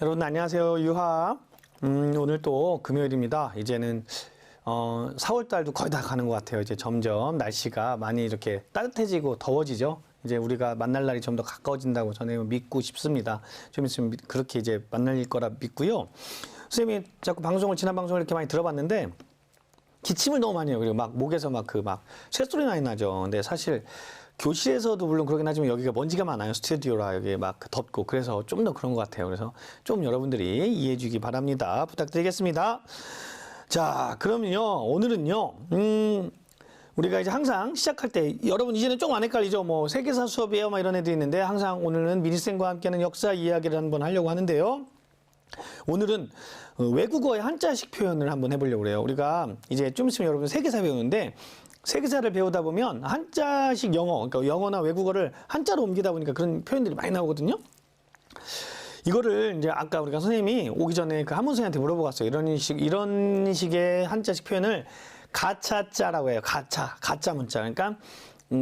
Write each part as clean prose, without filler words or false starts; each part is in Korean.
여러분 안녕하세요. 유하. 오늘 또 금요일입니다. 이제는 4월달도 거의 다 가는 것 같아요. 이제 점점 날씨가 많이 이렇게 따뜻해지고 더워지죠. 이제 우리가 만날 날이 좀 더 가까워진다고 저는 믿고 싶습니다. 좀 있으면 그렇게 이제 만날 거라 믿고요. 선생님이 자꾸 지난 방송을 이렇게 많이 들어봤는데 기침을 너무 많이 해요. 그리고 막 목에서 막 쇳소리 많이 나죠. 근데 사실 교실에서도 물론 그러긴 하지만 여기가 먼지가 많아요. 스튜디오라 여기 막 덥고 그래서 좀 더 그런 것 같아요. 그래서 좀 여러분들이 이해해 주기 바랍니다. 부탁드리겠습니다. 자, 그러면요. 오늘은요. 우리가 이제 항상 시작할 때 여러분 이제는 좀 안 헷갈리죠. 뭐 세계사 수업이에요. 막 이런 애들이 있는데 항상 오늘은 미니쌤과 함께하는 역사 이야기를 한번 하려고 하는데요. 오늘은 외국어의 한자식 표현을 한번 해보려고 그래요. 우리가 이제 좀 있으면 여러분 세계사 배우는데 세계사를 배우다 보면 한자식 영어, 그러니까 영어나 외국어를 한자로 옮기다 보니까 그런 표현들이 많이 나오거든요. 이거를 이제 아까 우리가 선생님이 오기 전에 그 한문 선생님한테 물어보고 왔어요. 이런 식의 한자식 표현을 가차자라고 해요. 가짜 문자. 그러니까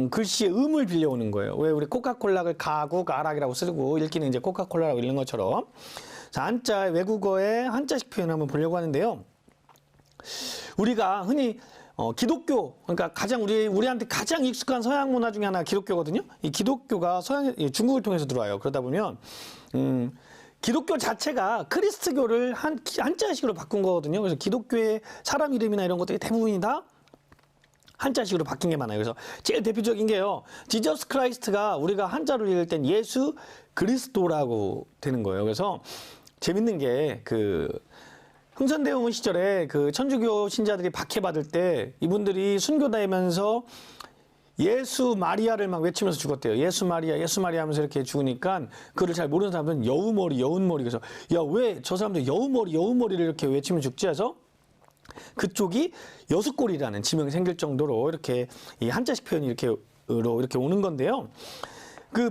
글씨의 음을 빌려오는 거예요. 왜 우리 코카콜라를 가락이라고 쓰고 읽기는 이제 코카콜라라고 읽는 것처럼. 자, 외국어의 한자식 표현을 한번 보려고 하는데요. 우리가 흔히 기독교, 그러니까 우리한테 가장 익숙한 서양 문화 중에 하나가 기독교거든요. 이 기독교가 중국을 통해서 들어와요. 그러다 보면, 기독교 자체가 크리스트교를 한자식으로 바꾼 거거든요. 그래서 기독교의 사람 이름이나 이런 것들이 대부분이 다 한자식으로 바뀐 게 많아요. 그래서 제일 대표적인 게요. 지저스 크라이스트가 우리가 한자로 읽을 땐 예수 그리스도라고 되는 거예요. 그래서 재밌는 게 흥선대원군 시절에 천주교 신자들이 박해받을 때 이분들이 순교 다니면서 예수 마리아를 막 외치면서 죽었대요. 예수 마리아 하면서 이렇게 죽으니까 그걸 잘 모르는 사람들은 여우머리. 그래서 야, 왜 저 사람들 여우머리를 이렇게 외치면 죽지 해서 그쪽이 여수골이라는 지명이 생길 정도로 이렇게 이 한자식 표현이 이렇게 오는 건데요.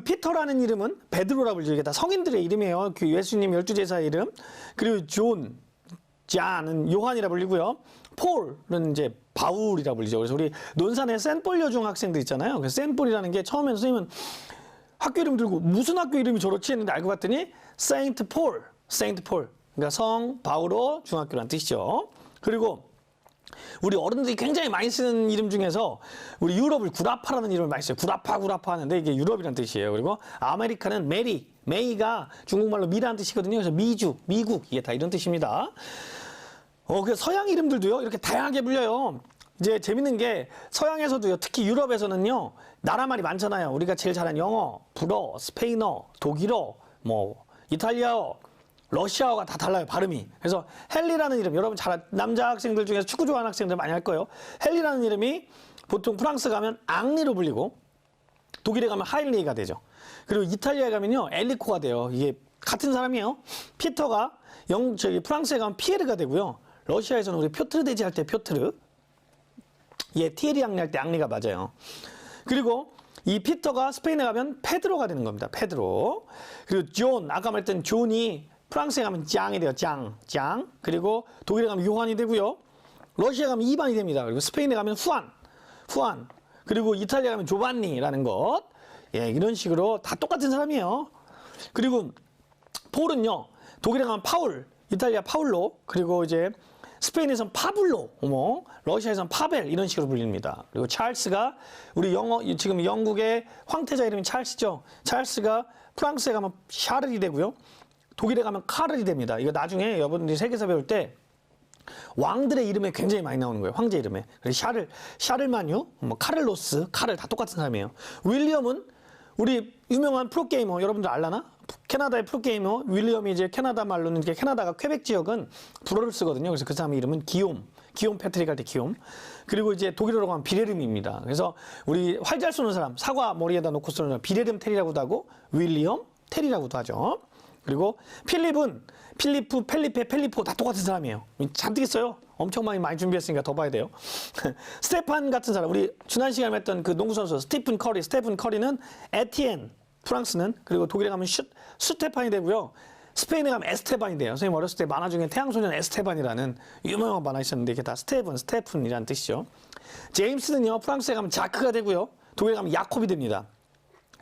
피터라는 이름은 베드로라고 불리죠. 이게 다 성인들의 이름이에요. 예수님 12제자 이름. 그리고 잔은 요한이라 불리고요. 폴은 이제 바울이라 불리죠. 그래서 우리 논산에 센폴 여중 학생들 있잖아요. 그 센폴이라는 게 처음에는 선생님은 학교 이름 들고 무슨 학교 이름이 저렇지 했는데 알고 봤더니 세인트 폴. 그러니까 성 바울어 중학교라는 뜻이죠. 그리고 우리 어른들이 굉장히 많이 쓰는 이름 중에서 우리 유럽을 구라파라는 이름을 많이 써요. 구라파 하는데 이게 유럽이라는 뜻이에요. 그리고 아메리카는 메이가 중국말로 미라는 뜻이거든요. 그래서 미국 이게 다 이런 뜻입니다. 그래서 서양 이름들도요 이렇게 다양하게 불려요. 이제 재밌는 게 서양에서도요, 특히 유럽에서는요 나라 말이 많잖아요. 우리가 제일 잘하는 영어, 불어, 스페인어, 독일어, 이탈리아어, 러시아어가 다 달라요, 발음이. 그래서 헨리라는 이름, 여러분 남자 학생들 중에서 축구 좋아하는 학생들 많이 할 거예요. 헨리라는 이름이 보통 프랑스 가면 앙리로 불리고 독일에 가면 하일리가 되죠. 그리고 이탈리아에 가면요 엘리코가 돼요. 이게 같은 사람이에요. 피터가 프랑스에 가면 피에르가 되고요. 러시아에서는 우리 표트르 대지 할 때 표트르, 티에리 앙리 할 때 앙리가 맞아요. 그리고 이 피터가 스페인에 가면 페드로가 되는 겁니다. 페드로. 그리고 존, 아까 말했던 존이 프랑스에 가면 짱이 돼요. 짱. 그리고 독일에 가면 요한이 되고요. 러시아에 가면 이반이 됩니다. 그리고 스페인에 가면 후안. 그리고 이탈리아 가면 조반니라는 것. 이런 식으로 다 똑같은 사람이에요. 그리고 폴은요, 독일에 가면 파울, 이탈리아 파울로, 그리고 이제 스페인에서는 파블로, 러시아에서는 파벨 이런 식으로 불립니다. 그리고 찰스가 지금 영국의 황태자 이름이 찰스죠. 찰스가 프랑스에 가면 샤를이 되고요. 독일에 가면 카를이 됩니다. 이거 나중에 여러분들이 세계사 배울 때 왕들의 이름에 굉장히 많이 나오는 거예요. 황제 이름에. 그래서 샤를마뉴, 카를로스, 카를 다 똑같은 사람이에요. 윌리엄은 우리 유명한 프로게이머 여러분들 알라나? 캐나다의 프로게이머 윌리엄이 이제 캐나다 말로는 이제 캐나다가 퀘벡 지역은 불어를 쓰거든요. 그래서 그 사람의 이름은 기욤 패트릭 할 때 기욤. 그리고 이제 독일어로 가면 비레름입니다. 그래서 우리 활 잘 쏘는 사람, 사과 머리에다 놓고 쏘는 사람 비레름 테리라고도 하고 윌리엄 테리라고도 하죠. 그리고 필리프, 펠리포 다 똑같은 사람이에요. 잔뜩 있어요. 엄청 많이 준비했으니까 더 봐야 돼요. 스테판 같은 사람, 우리 지난 시간에 했던 그 농구선수 스테픈 커리는 에티엔, 프랑스는, 그리고 독일에 가면 슈테판이 되고요. 스페인에 가면 에스테반이 돼요. 선생님 어렸을 때 만화 중에 태양소년 에스테반이라는 유명한 만화 있었는데 이게 다 스테픈이라는 뜻이죠. 제임스는요, 프랑스에 가면 자크가 되고요. 독일에 가면 야콥이 됩니다.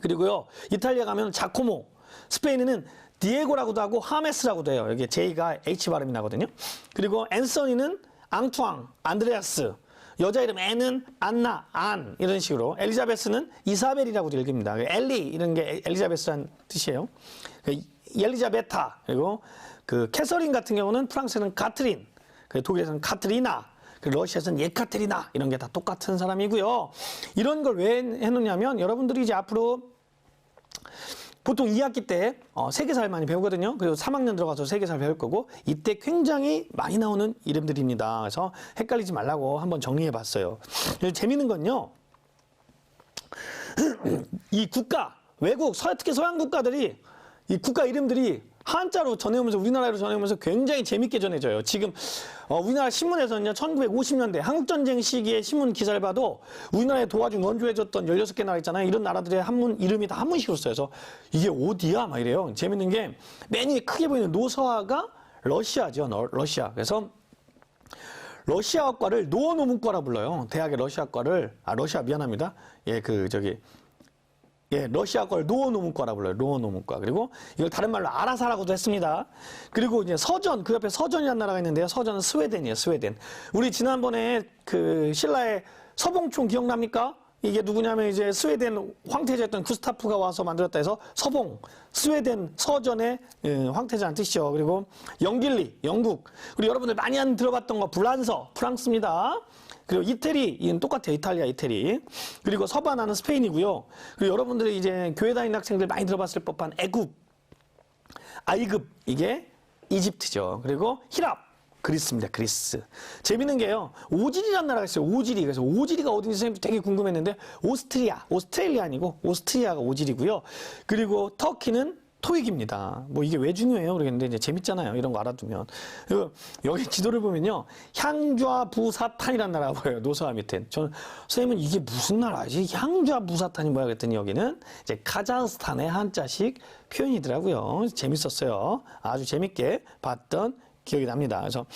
그리고요, 이탈리아 가면 자코모, 스페인에는 디에고라고도 하고 하메스라고도 해요. 여기 J가 H 발음이 나거든요. 그리고 앤서니는 앙투앙, 안드레아스. 여자 이름 앤은 안나, 안 이런 식으로. 엘리자베스는 이사벨이라고도 읽습니다. 엘리 이런 게 엘리자베스란 뜻이에요. 엘리자베타. 그리고 그 캐서린 같은 경우는 프랑스에서는 가트린, 독일에서는 카트리나, 러시아에서는 예카테리나 이런 게 다 똑같은 사람이고요. 이런 걸 왜 해놓냐면 여러분들이 이제 앞으로 보통 2학기 때 세계사를 많이 배우거든요. 그리고 3학년 들어가서 세계사를 배울 거고 이때 굉장히 많이 나오는 이름들입니다. 그래서 헷갈리지 말라고 한번 정리해 봤어요. 재밌는 건요. 이 국가, 외국, 특히 서양 국가들이 이 국가 이름들이 한자로 전해오면서 우리나라로 전해오면서 굉장히 재밌게 전해져요. 지금 우리나라 신문에서는요. 1950년대 한국전쟁 시기의 신문 기사를 봐도 우리나라에 도와준 원조해줬던 16개 나라 있잖아요. 이런 나라들의 한문 이름이 다 한문식으로 써요. 그래서 이게 어디야? 막 이래요. 재밌는 게 맨 위에 크게 보이는 노서화가 러시아죠. 러시아. 그래서 러시아어과를 노어노문과라 불러요. 대학의 러시아과를 러시아 미안합니다. 러시아과를 노어노문과라 불러요. 노어노문과. 그리고 이걸 다른 말로 아라사라고도 했습니다. 그리고 이제 서전, 그 옆에 서전이라는 나라가 있는데요. 서전은 스웨덴이에요. 스웨덴. 우리 지난번에 그 신라의 서봉총 기억납니까? 이게 누구냐면 이제 스웨덴 황태자였던 구스타프가 와서 만들었다 해서 서봉, 스웨덴 서전의 황태자라는 뜻이죠. 그리고 영길리, 영국. 우리 여러분들 많이 들어봤던 거 불란서, 프랑스입니다. 그리고 이태리, 이건 똑같아요. 이탈리아, 이태리. 그리고 서바나는 스페인이고요. 그리고 여러분들이 이제 교회 다니는 학생들 많이 들어봤을 법한 애굽, 아이급, 이게 이집트죠. 그리고 히랍, 그리스입니다. 그리스. 재밌는 게요. 오지리라는 나라가 있어요. 오지리. 그래서 오지리가 어딘지 선생님도 되게 궁금했는데 오스트레일리아 아니고 오스트리아가 오지리고요. 그리고 터키는 토익입니다. 뭐 이게 왜 중요해요? 그러겠는데 이제 재밌잖아요. 이런 거 알아두면. 그리고 여기 지도를 보면요. 향좌부사탄이라는 나라가 보여요. 노서화 밑에. 저는 선생님은 이게 무슨 나라지? 향좌부사탄이 뭐야? 그랬더니 여기는 이제 카자흐스탄의 한자식 표현이더라고요. 재밌었어요. 아주 재밌게 봤던 기억이 납니다. 그래서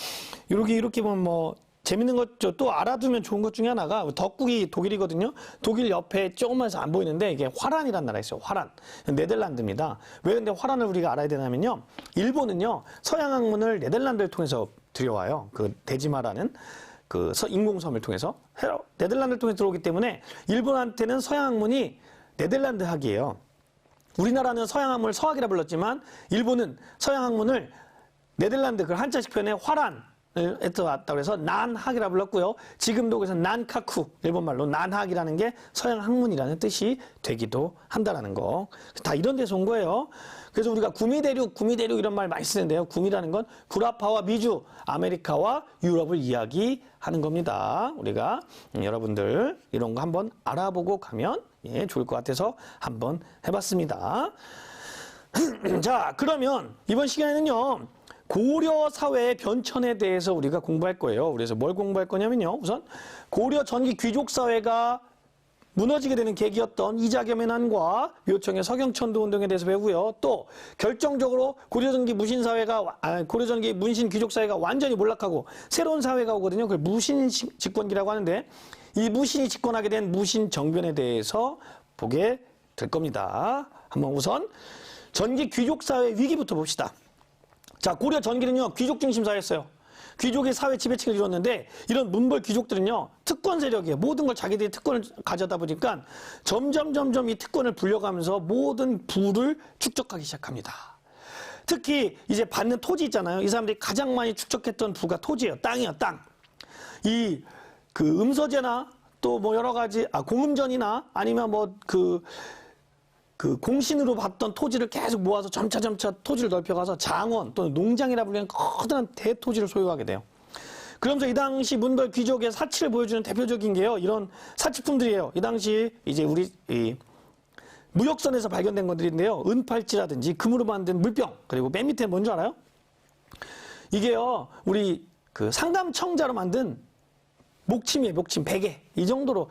이렇게 보면 뭐 재밌는 것 또 알아두면 좋은 것 중에 하나가 덕국이 독일이거든요. 독일 옆에 조금만해서 안 보이는데 이게 화란이라는 나라가 있어요. 화란. 네덜란드입니다. 왜 근데 화란을 우리가 알아야 되냐면요. 일본은요. 서양 학문을 네덜란드를 통해서 들여와요. 그 데지마라는 그 인공섬을 통해서. 네덜란드를 통해서 들어오기 때문에 일본한테는 서양 학문이 네덜란드 학이에요. 우리나라는 서양 학문을 서학이라 불렀지만 일본은 서양 학문을 네덜란드 그 한자식 표현에 화란에서 왔다고 해서 난학이라 불렀고요. 지금도 그래서 난카쿠, 일본말로 난학이라는 게 서양 학문이라는 뜻이 되기도 한다라는 거. 다 이런 데서 온 거예요. 그래서 우리가 구미대륙 이런 말 많이 쓰는데요. 구미라는 건 구라파와 미주, 아메리카와 유럽을 이야기하는 겁니다. 우리가 여러분들 이런 거 한번 알아보고 가면 좋을 것 같아서 한번 해봤습니다. 자, 그러면 이번 시간에는요. 고려 사회의 변천에 대해서 우리가 공부할 거예요. 그래서 뭘 공부할 거냐면요. 우선 고려 전기 귀족 사회가 무너지게 되는 계기였던 이자겸의 묘청의 서경천도 운동에 대해서 배우고요. 또 결정적으로 고려 전기 문신 귀족 사회가 완전히 몰락하고 새로운 사회가 오거든요. 그걸 무신 집권기라고 하는데 이 무신이 집권하게 된 무신 정변에 대해서 보게 될 겁니다. 한번 우선 전기 귀족 사회 위기부터 봅시다. 자, 고려 전기는요, 귀족 중심 사회였어요. 귀족의 사회 지배층을 이뤘는데, 이런 문벌 귀족들은요, 특권 세력이에요. 모든 걸 자기들이 특권을 가져다 보니까 점점 이 특권을 불려가면서 모든 부를 축적하기 시작합니다. 특히 이제 받는 토지 있잖아요. 이 사람들이 가장 많이 축적했던 부가 토지예요. 땅이에요, 땅. 그 음서제나 또 뭐 여러 가지, 공음전이나 아니면 그 공신으로 받던 토지를 계속 모아서 점차 토지를 넓혀가서 장원 또는 농장이라 불리는 커다란 대토지를 소유하게 돼요. 그러면서 이 당시 문벌 귀족의 사치를 보여주는 대표적인 게요. 이런 사치품들이에요. 이 당시 이제 우리 무역선에서 발견된 것들인데요. 은팔찌라든지 금으로 만든 물병, 그리고 맨 밑에 뭔 줄 알아요? 이게요. 우리 그 상감청자로 만든 목침이에요. 목침, 베개. 이 정도로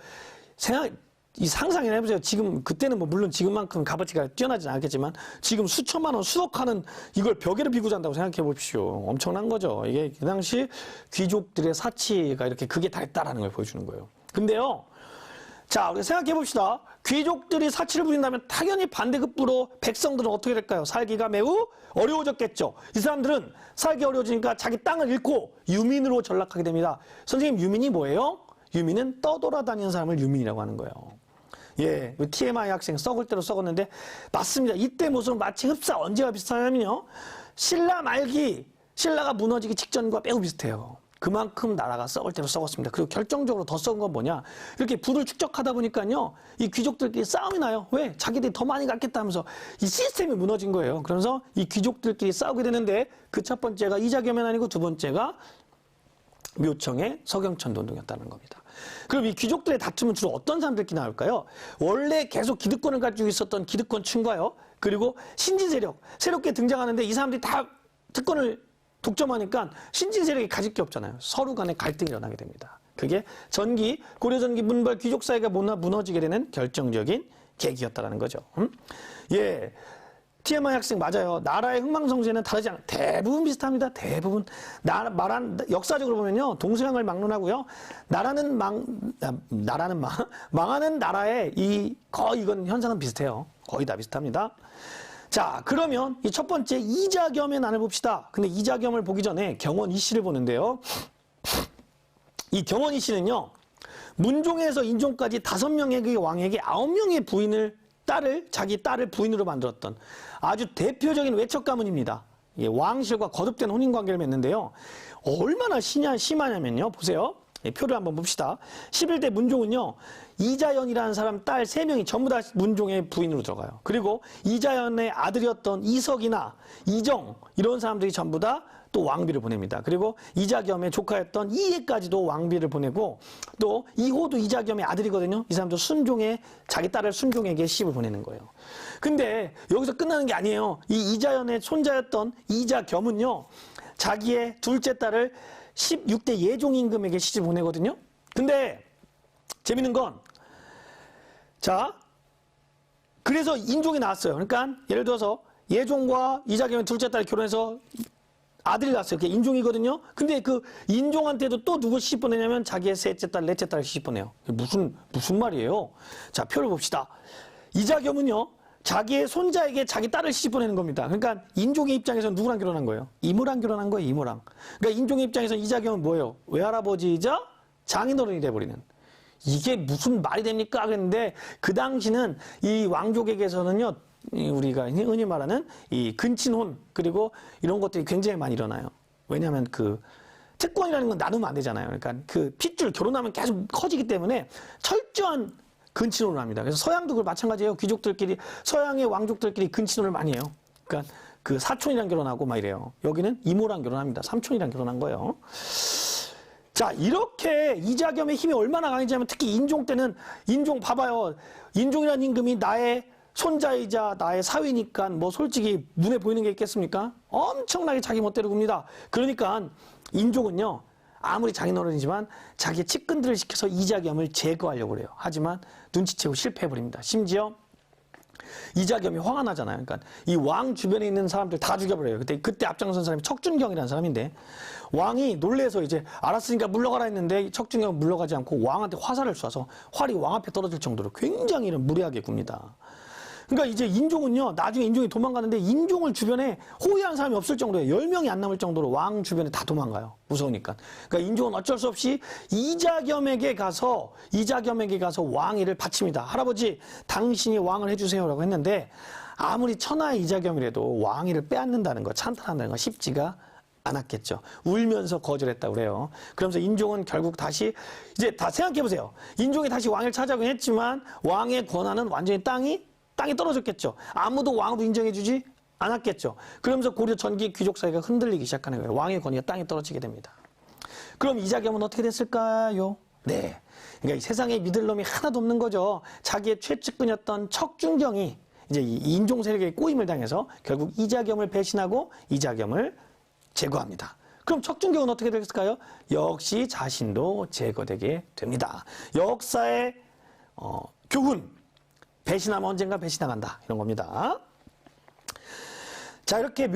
상상이나 해보세요. 지금, 그때는 뭐 물론 지금만큼 값어치가 뛰어나지는 않겠지만 지금 수천만 원, 수억 하는 이걸 벽에를 비고 잔다고 생각해 보십시오. 엄청난 거죠. 이게 그 당시 귀족들의 사치가 이렇게 극에 달했다라는 걸 보여주는 거예요. 근데요, 자, 우리 생각해 봅시다. 귀족들이 사치를 부린다면 당연히 반대급부로 백성들은 어떻게 될까요? 살기가 매우 어려워졌겠죠. 이 사람들은 살기 어려워지니까 자기 땅을 잃고 유민으로 전락하게 됩니다. 선생님, 유민이 뭐예요? 유민은 떠돌아다니는 사람을 유민이라고 하는 거예요. 예, TMI 학생 썩을 대로 썩었는데 맞습니다. 이때 모습은 마치 흡사 언제와 비슷하냐면요. 신라 말기, 신라가 무너지기 직전과 매우 비슷해요. 그만큼 나라가 썩을 대로 썩었습니다. 그리고 결정적으로 더 썩은 건 뭐냐? 이렇게 부를 축적하다 보니까요, 이 귀족들끼리 싸움이 나요. 왜? 자기들이 더 많이 갖겠다 하면서 이 시스템이 무너진 거예요. 그러면서 이 귀족들끼리 싸우게 되는데 그 첫 번째가 이자겸연아니고 두 번째가 묘청의 서경천도 운동이었다는 겁니다. 그럼 이 귀족들의 다툼은 주로 어떤 사람들끼리 나올까요? 원래 계속 기득권을 가지고 있었던 기득권층과요. 그리고 신진 세력, 새롭게 등장하는데 이 사람들이 다 특권을 독점하니까 신진 세력이 가질 게 없잖아요. 서로 간에 갈등이 일어나게 됩니다. 그게 전기, 고려전기 문벌 귀족 사회가 무너지게 되는 결정적인 계기였다는 거죠. 예. TMI 학생 맞아요. 나라의 흥망성쇠는 다르지 않아요. 대부분 비슷합니다. 대부분. 말한 역사적으로 보면요. 동서양을 막론하고요. 망하는 나라의 거의 이건 현상은 비슷해요. 거의 다 비슷합니다. 자, 그러면 이 첫 번째 이자겸의 난을 봅시다. 근데 이자겸을 보기 전에 경원 이씨를 보는데요. 이 경원 이씨는요. 문종에서 인종까지 5명의 왕에게 9명의 자기 딸을 부인으로 만들었던 아주 대표적인 외척 가문입니다. 왕실과 거듭된 혼인관계를 맺는데요. 얼마나 심하냐면요. 보세요. 표를 한번 봅시다. 11대 문종은요. 이자연이라는 사람 딸 3명이 전부 다 문종의 부인으로 들어가요. 그리고 이자연의 아들이었던 이석이나 이정 이런 사람들이 전부 다 또 왕비를 보냅니다. 그리고 이자겸의 조카였던 이해까지도 왕비를 보내고 또 이호도 이자겸의 아들이거든요. 이 사람도 자기 딸을 순종에게 시집을 보내는 거예요. 근데 여기서 끝나는 게 아니에요. 이 이자연의 손자였던 이자겸은요. 자기의 둘째 딸을 16대 예종임금에게 시집 보내거든요. 근데 재밌는 건 자, 그래서 인종이 나왔어요. 그러니까 예를 들어서 예종과 이자겸의 둘째 딸이 결혼해서 아들이 낳았어요. 그게 인종이거든요. 근데 그 인종한테도 또 누구 시집 보내냐면 자기의 셋째 딸, 넷째 딸을 시집 보내요. 무슨 말이에요? 자, 표를 봅시다. 이자겸은요. 자기의 손자에게 자기 딸을 시집 보내는 겁니다. 그러니까 인종의 입장에서는 누구랑 결혼한 거예요? 이모랑 결혼한 거예요. 이모랑. 그러니까 인종의 입장에서는 이자겸은 뭐예요? 외할아버지이자 장인어른이 돼버리는. 이게 무슨 말이 됩니까? 그랬는데 그 당시는 이 왕족에게서는요. 우리가 흔히 말하는 이 근친혼 그리고 이런 것들이 굉장히 많이 일어나요. 왜냐하면 그 특권이라는 건 나누면 안 되잖아요. 그러니까 그 핏줄 결혼하면 계속 커지기 때문에 철저한 근친혼을 합니다. 그래서 서양도 그걸 마찬가지예요. 귀족들끼리 서양의 왕족들끼리 근친혼을 많이 해요. 그러니까 그 사촌이랑 결혼하고 막 이래요. 여기는 이모랑 결혼합니다. 삼촌이랑 결혼한 거예요. 자, 이렇게 이자겸의 힘이 얼마나 강했지 하면 특히 인종 때는 인종 봐봐요. 인종이라는 임금이 나의 손자이자 나의 사위니까 뭐 솔직히 눈에 보이는 게 있겠습니까? 엄청나게 자기 멋대로 굽니다. 그러니까 인종은요. 아무리 장인어른이지만 자기의 측근들을 시켜서 이자겸을 제거하려고 그래요. 하지만 눈치채고 실패해버립니다. 심지어 이자겸이 화가 나잖아요. 그러니까 이 왕 주변에 있는 사람들 다 죽여버려요. 그때 앞장선 사람이 척준경이라는 사람인데 왕이 놀래서 이제 알았으니까 물러가라 했는데 척준경은 물러가지 않고 왕한테 화살을 쏴서 활이 왕 앞에 떨어질 정도로 굉장히 무례하게 굽니다. 그러니까 이제 인종은요, 나중에 인종이 도망가는데 인종을 주변에 호위하는 사람이 없을 정도예요. 10명이 안 남을 정도로 왕 주변에 다 도망가요. 무서우니까. 그러니까 인종은 어쩔 수 없이 이자겸에게 가서 왕위를 바칩니다. 할아버지, 당신이 왕을 해주세요라고 했는데 아무리 천하의 이자겸이라도 왕위를 빼앗는다는 거, 찬탈한다는 거 쉽지가 않았겠죠. 울면서 거절했다고 그래요. 그러면서 인종은 결국 다시 이제 다 생각해 보세요. 인종이 다시 왕위를 차지하긴 했지만 왕의 권한은 완전히 땅이 떨어졌겠죠. 아무도 왕으로 인정해주지 않았겠죠. 그러면서 고려 전기 귀족 사회가 흔들리기 시작하는 거예요. 왕의 권위가 땅에 떨어지게 됩니다. 그럼 이자겸은 어떻게 됐을까요? 네. 그러니까 이 세상에 믿을 놈이 하나도 없는 거죠. 자기의 최측근이었던 척준경이 이제 이 인종 세력에 꼬임을 당해서 결국 이자겸을 배신하고 이자겸을 제거합니다. 그럼 척준경은 어떻게 됐을까요? 역시 자신도 제거되게 됩니다. 역사의 교훈. 배신하면 언젠가 배신당한다. 이런 겁니다. 자, 이렇게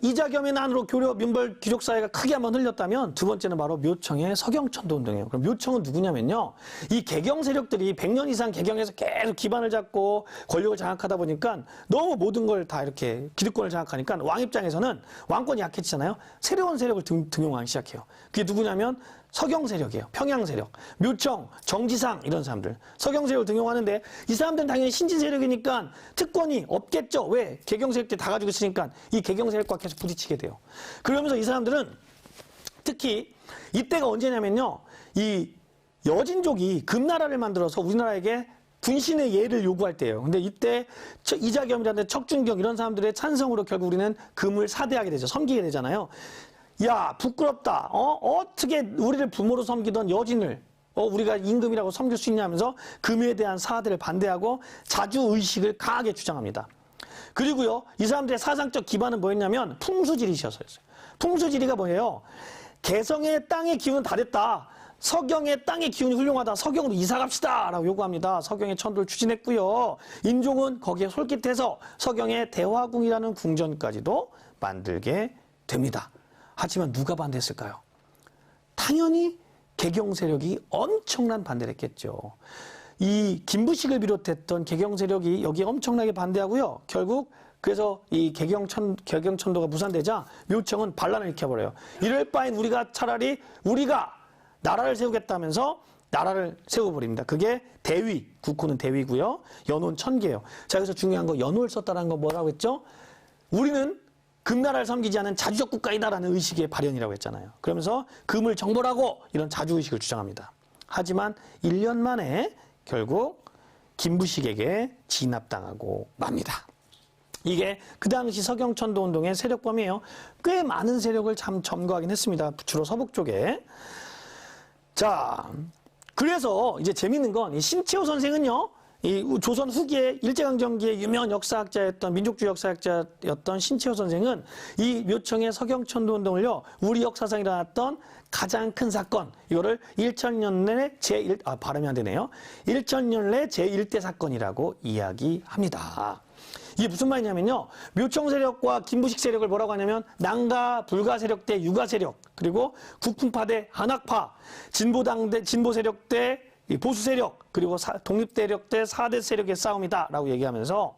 이자겸의 난으로 교려 민벌 귀족 사회가 크게 한번 흘렸다면 두 번째는 바로 묘청의 서경천도 운동이에요. 그럼 묘청은 누구냐면요. 이 개경 세력들이 100년 이상 개경에서 계속 기반을 잡고 권력을 장악하다 보니까 너무 모든 걸 다 이렇게 기득권을 장악하니까 왕 입장에서는 왕권이 약해지잖아요. 새로운 세력을 등용하기 시작해요. 그게 누구냐면 서경 세력이에요. 평양 세력, 묘청, 정지상 이런 사람들. 서경 세력을 등용하는데 이 사람들은 당연히 신진 세력이니까 특권이 없겠죠. 왜? 개경 세력들 다 가지고 있으니까 이 개경 세력과 계속 부딪히게 돼요. 그러면서 이 사람들은 특히 이때가 언제냐면요. 이 여진족이 금나라를 만들어서 우리나라에게 분신의 예를 요구할 때예요. 근데 이때 이자겸이라든지 척준경 이런 사람들의 찬성으로 결국 우리는 금을 사대하게 되죠. 섬기게 되잖아요. 야, 부끄럽다. 어떻게 우리를 부모로 섬기던 여진을 우리가 임금이라고 섬길 수 있냐면서 금에 대한 사대를 반대하고 자주의식을 강하게 주장합니다. 그리고요, 이 사람들의 사상적 기반은 뭐였냐면 풍수지리셨어요. 풍수지리가 뭐예요? 개성의 땅의 기운은 다 됐다. 서경의 땅의 기운이 훌륭하다. 서경으로 이사 갑시다. 라고 요구합니다. 서경의 천도를 추진했고요. 인종은 거기에 솔깃해서 서경의 대화궁이라는 궁전까지도 만들게 됩니다. 하지만 누가 반대했을까요? 당연히 개경 세력이 엄청난 반대를 했겠죠. 이 김부식을 비롯했던 개경 세력이 여기에 엄청나게 반대하고요. 결국 그래서 이 개경천도가 무산되자 묘청은 반란을 일으켜버려요. 이럴 바엔 우리가 차라리 우리가 나라를 세우겠다면서 나라를 세워버립니다. 그게 대위, 국호는 대위고요. 연호는 천계예요. 자, 여기서 중요한 거 연호를 썼다는 거 뭐라고 했죠? 우리는 금나라를 섬기지 않은 자주적 국가이다라는 의식의 발현이라고 했잖아요. 그러면서 금을 정벌하고 이런 자주의식을 주장합니다. 하지만 1년 만에 결국 김부식에게 진압당하고 맙니다. 이게 그 당시 서경천도 운동의 세력범이에요. 꽤 많은 세력을 참 점거하긴 했습니다. 주로 서북 쪽에. 자, 그래서 이제 재밌는 건 이 신채호 선생은요. 이 조선 후기에 일제강점기의 유명한 역사학자였던 민족주의 역사학자였던 신채호 선생은 이 묘청의 서경천도 운동을요. 우리 역사상에 일어났던 가장 큰 사건 이거를 일천년내 발음이 안 되네요. 일천년내 제1대 사건이라고 이야기합니다. 이게 무슨 말이냐면요. 묘청 세력과 김부식 세력을 뭐라고 하냐면 난가 불가 세력 대 유가 세력 그리고 국풍파 대 한학파 진보당 대 진보 세력 대 보수 세력 그리고 독립 세력 대 4대 세력의 싸움이다라고 얘기하면서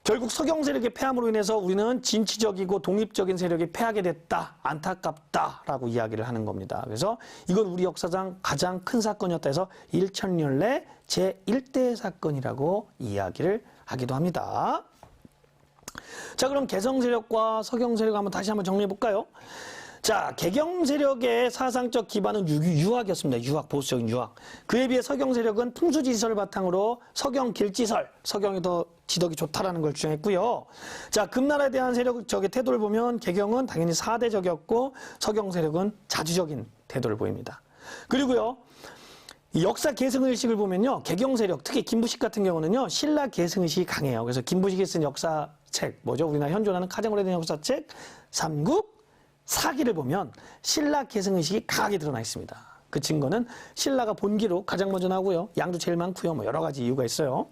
결국 서경 세력의 패함으로 인해서 우리는 진취적이고 독립적인 세력이 패하게 됐다. 안타깝다라고 이야기를 하는 겁니다. 그래서 이건 우리 역사상 가장 큰 사건이었다 해서 일천년내 제1대 사건이라고 이야기를 하기도 합니다. 자, 그럼 개성 세력과 서경 세력 다시 한번 정리해 볼까요? 자, 개경 세력의 사상적 기반은 유학이었습니다. 유학, 보수적인 유학. 그에 비해 서경 세력은 풍수지리설을 바탕으로 서경 길지설, 서경이 더 지덕이 좋다라는 걸 주장했고요. 자, 금나라에 대한 세력적의 태도를 보면 개경은 당연히 사대적이었고 서경 세력은 자주적인 태도를 보입니다. 그리고요. 이 역사 계승의식을 보면요. 개경 세력, 특히 김부식 같은 경우는요. 신라 계승의식이 강해요. 그래서 김부식이 쓴 역사책, 뭐죠? 우리나라 현존하는 가장 오래된 역사책, 삼국 사기를 보면 신라 계승의식이 강하게 드러나 있습니다. 그 증거는 신라가 본기로 가장 먼저 나오고요. 양도 제일 많고요. 뭐 여러 가지 이유가 있어요.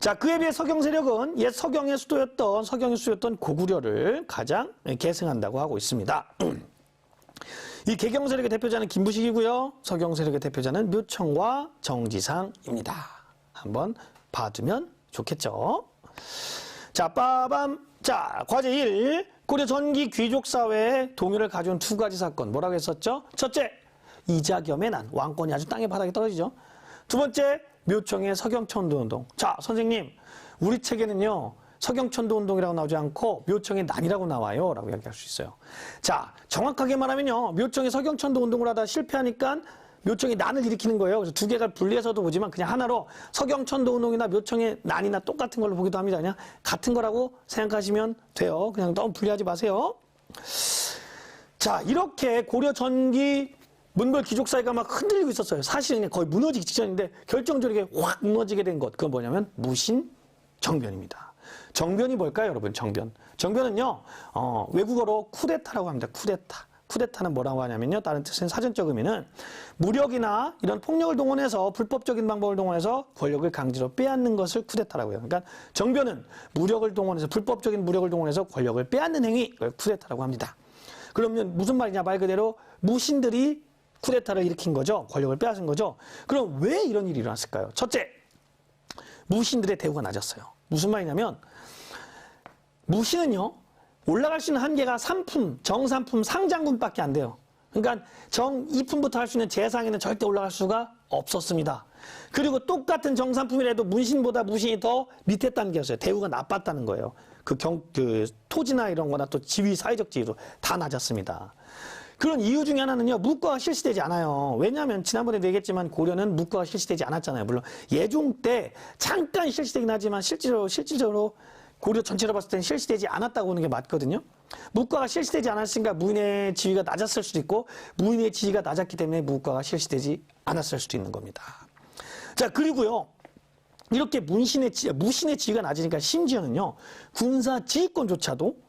자, 그에 비해 서경 세력은 옛 서경의 수도였던 고구려를 가장 계승한다고 하고 있습니다. 이 개경 세력의 대표자는 김부식이고요. 서경 세력의 대표자는 묘청과 정지상입니다. 한번 봐두면 좋겠죠. 자, 빠밤. 자, 과제 1. 고려 전기 귀족 사회의 동요를 가져온 두 가지 사건. 뭐라고 했었죠? 첫째, 이자겸의 난. 왕권이 아주 땅의 바닥에 떨어지죠. 두 번째, 묘청의 서경천도 운동. 자, 선생님, 우리 책에는요. 서경천도 운동이라고 나오지 않고 묘청의 난이라고 나와요. 라고 이야기할 수 있어요. 자, 정확하게 말하면요. 묘청의 서경천도 운동을 하다 실패하니까 묘청이 난을 일으키는 거예요. 그래서 두 개가 분리해서도 보지만 그냥 하나로 서경천도 운동이나 묘청의 난이나 똑같은 걸로 보기도 합니다. 그냥 같은 거라고 생각하시면 돼요. 그냥 너무 분리하지 마세요. 자, 이렇게 고려 전기 문벌 귀족 사회가 막 흔들리고 있었어요. 사실은 거의 무너지기 직전인데 결정적으로 확 무너지게 된 것. 그건 뭐냐면 무신정변입니다. 정변이 뭘까요, 여러분? 정변. 정변은요, 외국어로 쿠데타라고 합니다. 쿠데타. 쿠데타는 뭐라고 하냐면요. 다른 뜻은 사전적 의미는 무력이나 이런 폭력을 동원해서 불법적인 방법을 동원해서 권력을 강제로 빼앗는 것을 쿠데타라고 해요. 그러니까 정변은 무력을 동원해서 불법적인 무력을 동원해서 권력을 빼앗는 행위, 이걸 쿠데타라고 합니다. 그러면 무슨 말이냐? 말 그대로 무신들이 쿠데타를 일으킨 거죠. 권력을 빼앗은 거죠. 그럼 왜 이런 일이 일어났을까요? 첫째, 무신들의 대우가 낮았어요. 무슨 말이냐면 무신은요. 올라갈 수 있는 한계가 상품, 정상품, 상장군밖에 안 돼요. 그러니까 정이품부터 할 수 있는 재상에는 절대 올라갈 수가 없었습니다. 그리고 똑같은 정상품이라도 문신보다 무신이 더 밑에 단계였어요. 대우가 나빴다는 거예요. 그 토지나 이런 거나 또 지위, 사회적 지위도 다 낮았습니다. 그런 이유 중에 하나는요, 무과가 실시되지 않아요. 왜냐하면 지난번에도 얘기했지만 고려는 무과가 실시되지 않았잖아요. 물론 예종 때 잠깐 실시되긴 하지만 실질적으로 고려 전체로 봤을 때는 실시되지 않았다고 보는 게 맞거든요. 무과가 실시되지 않았으니까 무인의 지위가 낮았을 수도 있고 무인의 지위가 낮았기 때문에 무과가 실시되지 않았을 수도 있는 겁니다. 자, 그리고요. 이렇게 무신의 지위가 낮으니까 심지어는요. 군사 지휘권조차도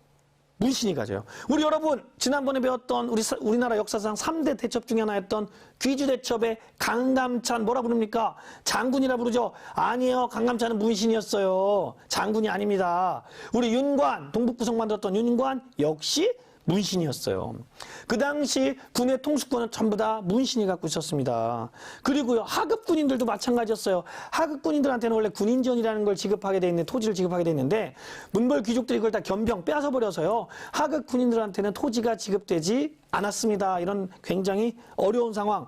문신이 가져요. 우리 여러분 지난번에 배웠던 우리나라 역사상 3대 대첩 중에 하나였던 귀주대첩의 강감찬 뭐라 부릅니까? 장군이라 부르죠. 아니에요. 강감찬은 문신이었어요. 장군이 아닙니다. 우리 윤관, 동북부성 만들었던 윤관 역시 문신이었어요. 그 당시 군의 통수권은 전부 다 문신이 갖고 있었습니다. 그리고요, 하급 군인들도 마찬가지였어요. 하급 군인들한테는 원래 군인전이라는 걸 지급하게 돼 있는데, 토지를 지급하게 돼 있는데, 문벌 귀족들이 그걸 다 겸병 빼앗아 버려서요, 하급 군인들한테는 토지가 지급되지 않았습니다. 이런 굉장히 어려운 상황,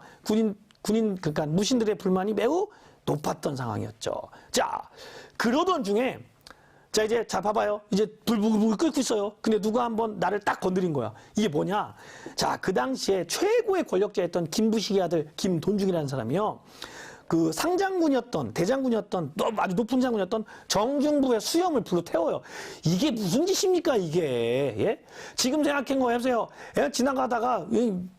그러니까 무신들의 불만이 매우 높았던 상황이었죠. 자, 그러던 중에 자, 봐봐요. 이제 불 끓고 있어요. 근데 누가 한번 나를 딱 건드린 거야. 이게 뭐냐? 자, 그 당시에 최고의 권력자였던 김부식의 아들 김돈중이라는 사람이요. 그 상장군이었던, 대장군이었던, 아주 높은 장군이었던 정중부의 수염을 불로 태워요. 이게 무슨 짓입니까, 이게? 예? 지금 생각한 거 해보세요. 지나가다가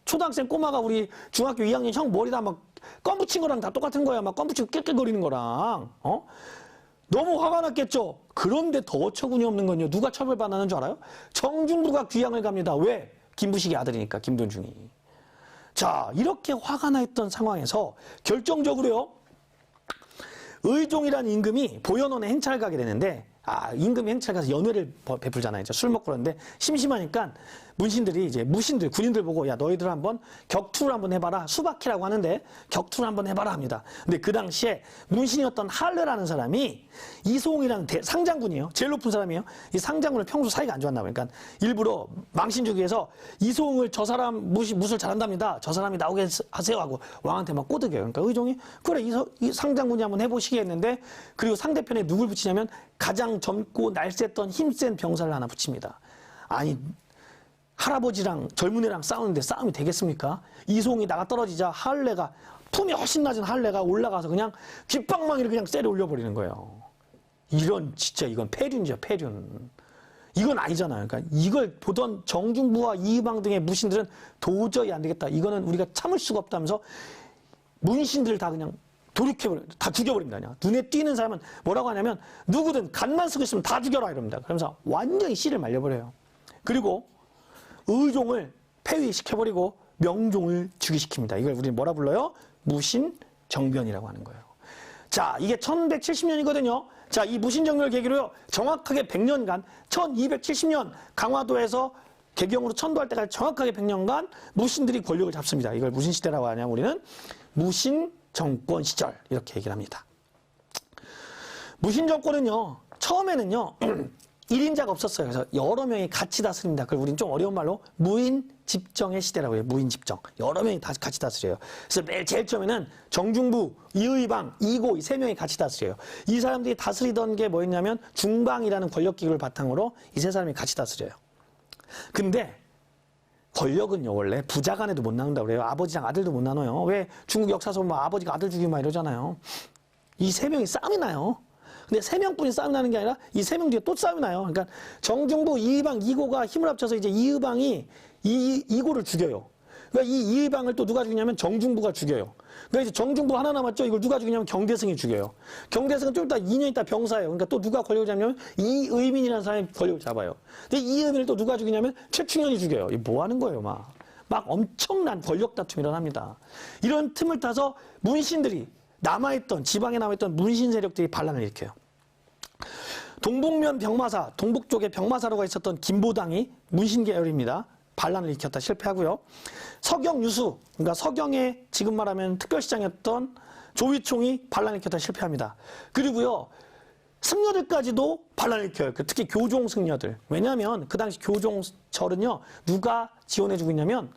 초등학생 꼬마가 우리 중학교 2학년 형 머리다 막 껌 붙인 거랑 다 똑같은 거야. 막 껌 붙이고 낄낄거리는 거랑. 너무 화가 났겠죠? 그런데 더 어처구니 없는 건요. 누가 처벌받는 줄 알아요? 정중부가 귀양을 갑니다. 왜? 김부식의 아들이니까, 김돈중이. 자, 이렇게 화가 나 있던 상황에서 결정적으로요. 의종이라는 임금이 보현원에 행차를 가게 되는데, 임금이 행차를 가서 연회를 베풀잖아요. 술 먹고 그러는데 심심하니까 문신들이 이제 무신들, 군인들 보고 야, 너희들 한번 격투를 한번 해봐라. 수박이라고 하는데 격투를 한번 해봐라 합니다. 근데 그 당시에 문신이었던 할레라는 사람이 이송이라는 상장군이에요. 제일 높은 사람이에요. 이 상장군을 평소 사이가 안 좋았나 봐요. 그러니까 일부러 망신 주기 위해서 이송을 저 사람 무술 잘한답니다. 저 사람이 나오게 하세요 하고 왕한테 막 꼬드겨요. 그러니까 의종이 그래 이 상장군이 한번 해보시게 했는데 그리고 상대편에 누굴 붙이냐면 가장 젊고 날쌔던 힘센 병사를 하나 붙입니다. 아니 할아버지랑 젊은 애랑 싸우는데 싸움이 되겠습니까? 이송이 나가 떨어지자 할례가 품이 훨씬 낮은 할례가 올라가서 그냥 귓방망이를 그냥 때려 올려버리는 거예요. 진짜 이건 폐륜이죠, 폐륜. 이건 아니잖아요. 그러니까 이걸 보던 정중부와 이의방 등의 무신들은 도저히 안 되겠다. 이거는 우리가 참을 수가 없다면서 문신들을 다 그냥 다 죽여버립니다. 그냥. 눈에 띄는 사람은 뭐라고 하냐면 누구든 간만 쓰고 있으면 다 죽여라 이럽니다. 그러면서 완전히 씨를 말려버려요. 그리고 의종을 폐위시켜버리고 명종을 즉위시킵니다. 이걸 우리는 뭐라 불러요? 무신정변이라고 하는 거예요. 자, 이게 1170년이거든요. 자, 이 무신정변을 계기로요. 정확하게 100년간 1270년 강화도에서 개경으로 천도할 때까지 정확하게 100년간 무신들이 권력을 잡습니다. 이걸 무슨 시대라고 하냐면 우리는 무신정권 시절 이렇게 얘기를 합니다. 무신정권은요. 처음에는요. 1인자가 없었어요. 그래서 여러 명이 같이 다스립니다. 그걸 우리는 좀 어려운 말로 무인집정의 시대라고 해요. 무인집정. 여러 명이 다 같이 다스려요. 그래서 제일 처음에는 정중부, 이의방, 이고 이 세 명이 같이 다스려요. 이 사람들이 다스리던 게 뭐였냐면 중방이라는 권력기구를 바탕으로 이 세 사람이 같이 다스려요. 근데 권력은요 원래 부자 간에도 못 나눈다고 그래요. 아버지랑 아들도 못 나눠요. 왜 중국 역사서 보면 아버지가 아들 죽이고 막 이러잖아요. 이 세 명이 싸움이 나요. 근데 세 명뿐이 싸움이 나는 게 아니라 이 세 명 뒤에 또 싸움이 나요. 그러니까 정중부, 이의방, 이고가 힘을 합쳐서 이제 이의방이 이고를 죽여요. 그러니까 이 이의방을 또 누가 죽이냐면 정중부가 죽여요. 그러니까 이제 정중부 하나 남았죠. 이걸 누가 죽이냐면 경대승이 죽여요. 경대승은 좀 이따 2년 있다 병사예요. 그러니까 또 누가 권력을 잡냐면 이의민이라는 사람이 권력을 잡아요. 근데 이의민을 또 누가 죽이냐면 최충현이 죽여요. 이 뭐 하는 거예요, 막. 막 엄청난 권력 다툼이 일어납니다. 이런 틈을 타서 문신들이 남아있던 지방에 남아있던 문신 세력들이 반란을 일으켜요. 동북면 병마사, 동북 쪽에 병마사로가 있었던 김보당이 문신 계열입니다. 반란을 일으켰다 실패하고요. 서경 유수, 그러니까 서경의 지금 말하면 특별시장이었던 조위총이 반란을 일으켰다 실패합니다. 그리고요. 승려들까지도 반란을 일으켜요. 특히 교종 승려들. 왜냐하면 그 당시 교종절은요. 누가 지원해주고 있냐면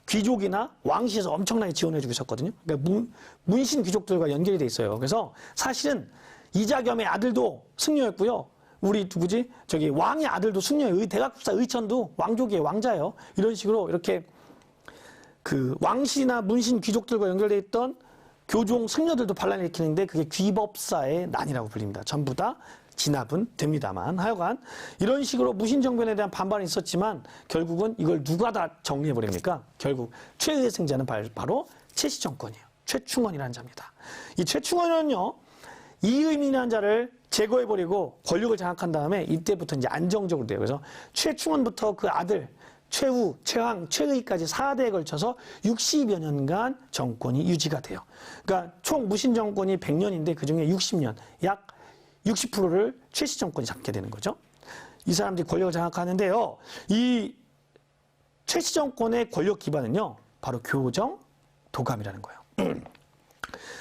귀족이나 왕실에서 엄청나게 지원해주고 있었거든요. 그러니까 문신 귀족들과 연결이 돼 있어요. 그래서 사실은 이자겸의 아들도 승려였고요. 우리 누구지? 저기 왕의 아들도 승려예요. 대각국사 의천도 왕족이에요. 왕자예요. 이런 식으로 이렇게 그 왕실이나 문신 귀족들과 연결돼 있던 교종 승려들도 반란을 일으키는데 그게 귀법사의 난이라고 불립니다. 전부 다 진압은 됩니다만 하여간 이런 식으로 무신정변에 대한 반발이 있었지만 결국은 이걸 누가 다 정리해버립니까? 결국 최후의 승자는 바로 최씨정권이에요. 최충원이라는 자입니다. 이 최충원은요. 이의민이라는 자를 제거해버리고 권력을 장악한 다음에 이때부터 이제 안정적으로 돼요. 그래서 최충원부터 그 아들 최후, 최황, 최의까지 4대에 걸쳐서 60여 년간 정권이 유지가 돼요. 그러니까 총 무신 정권이 100년인데 그중에 60년, 약 60%를 최씨 정권이 잡게 되는 거죠. 이 사람들이 권력을 장악하는데요. 이 최씨 정권의 권력 기반은요. 바로 교정, 도감이라는 거예요.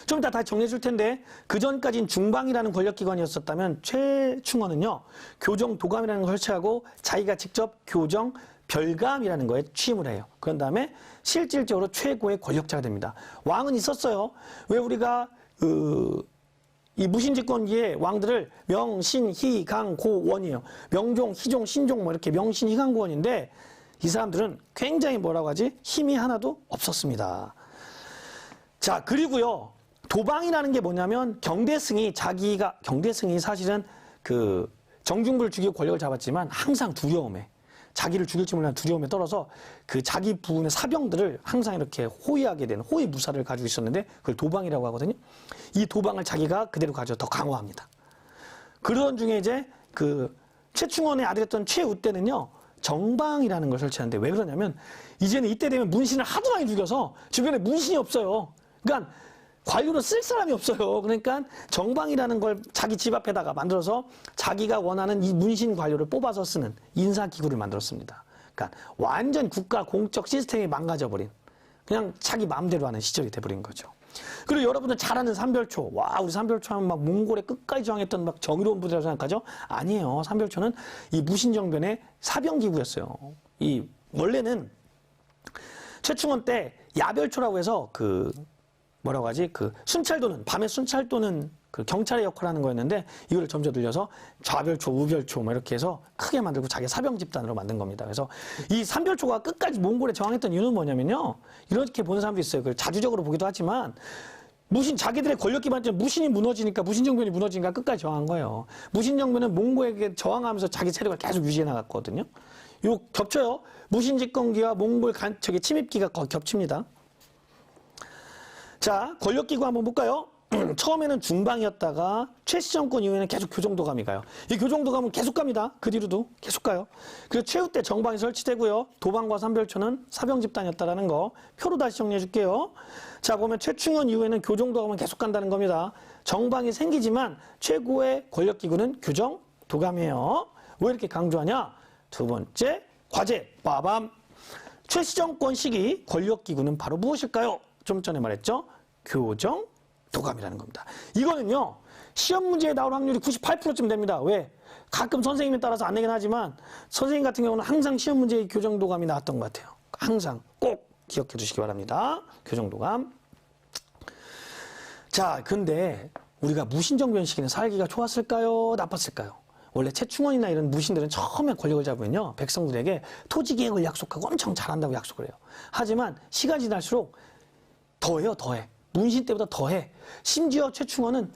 좀 이따 다시 정리해 줄 텐데 그전까지는 중방이라는 권력기관이었었다면 최충원은요. 교정, 도감이라는 걸 설치하고 자기가 직접 교정, 별감이라는 거에 취임을 해요. 그런 다음에 실질적으로 최고의 권력자가 됩니다. 왕은 있었어요. 왜 우리가 이 무신집권기에 왕들을 명, 신, 희, 강, 고, 원이에요. 명종, 희종, 신종 뭐 이렇게 명신, 희, 강, 고, 원인데 이 사람들은 굉장히 뭐라고 하지? 힘이 하나도 없었습니다. 자, 그리고요. 도방이라는 게 뭐냐면 경대승이 사실은 그 정중부를 죽이고 권력을 잡았지만 항상 두려움에 자기를 죽일지 몰라는 두려움에 떨어서 그 자기 부분의 사병들을 항상 이렇게 호위하게 되는 호위 무사를 가지고 있었는데 그걸 도방이라고 하거든요. 이 도방을 자기가 그대로 가져 더 강화합니다. 그런 중에 이제 그 최충원의 아들이었던 최우 때는요. 정방이라는 걸 설치하는데 왜 그러냐면 이제는 이때 되면 문신을 하도 많이 죽여서 주변에 문신이 없어요. 그러니까 관료로 쓸 사람이 없어요. 그러니까 정방이라는 걸 자기 집 앞에다가 만들어서 자기가 원하는 이 문신 관료를 뽑아서 쓰는 인사기구를 만들었습니다. 그러니까 완전 국가 공적 시스템이 망가져버린 그냥 자기 마음대로 하는 시절이 돼버린 거죠. 그리고 여러분들 잘 아는 삼별초. 와, 우리 삼별초 하면 막 몽골에 끝까지 저항했던 막 정의로운 부대라고 생각하죠? 아니에요. 삼별초는 이 무신정변의 사병기구였어요. 이 원래는 최충원 때 야별초라고 해서 뭐라고 하지? 밤에 순찰 도는 그 경찰의 역할을 하는 거였는데 이걸 점점 늘려서 좌별초, 우별초 뭐 이렇게 해서 크게 만들고 자기 사병 집단으로 만든 겁니다. 그래서 이 삼별초가 끝까지 몽골에 저항했던 이유는 뭐냐면요. 이렇게 보는 사람도 있어요. 그걸 자주적으로 보기도 하지만 자기들의 권력 기반점 무신이 무너지니까 무신정변이 무너지니까 끝까지 저항한 거예요. 무신정변은 몽골에게 저항하면서 자기 세력을 계속 유지해 나갔거든요. 요 겹쳐요. 무신집권기와 몽골 침입기가 겹칩니다. 자, 권력기구 한번 볼까요? 처음에는 중방이었다가 최씨 정권 이후에는 계속 교정도감이 가요. 이 교정도감은 계속 갑니다. 그 뒤로도 계속 가요. 그래서 최후 때 정방이 설치되고요. 도방과 삼별초는 사병집단이었다라는 거 표로 다시 정리해 줄게요. 자, 보면 최충원 이후에는 교정도감은 계속 간다는 겁니다. 정방이 생기지만 최고의 권력기구는 교정도감이에요. 왜 이렇게 강조하냐? 두 번째 과제 빠밤. 최씨 정권 시기 권력기구는 바로 무엇일까요? 좀 전에 말했죠. 교정, 도감이라는 겁니다. 이거는요. 시험 문제에 나올 확률이 98%쯤 됩니다. 왜? 가끔 선생님에 따라서 안 내긴 하지만 선생님 같은 경우는 항상 시험 문제에 교정, 도감이 나왔던 것 같아요. 항상 꼭 기억해 두시기 바랍니다. 교정, 도감. 자, 근데 우리가 무신정변 시기는 살기가 좋았을까요? 나빴을까요? 원래 최충원이나 이런 무신들은 처음에 권력을 잡으면요. 백성들에게 토지 계획을 약속하고 엄청 잘한다고 약속을 해요. 하지만 시간이 지날수록 더해요, 더해. 문신 때보다 더해. 심지어 최충원은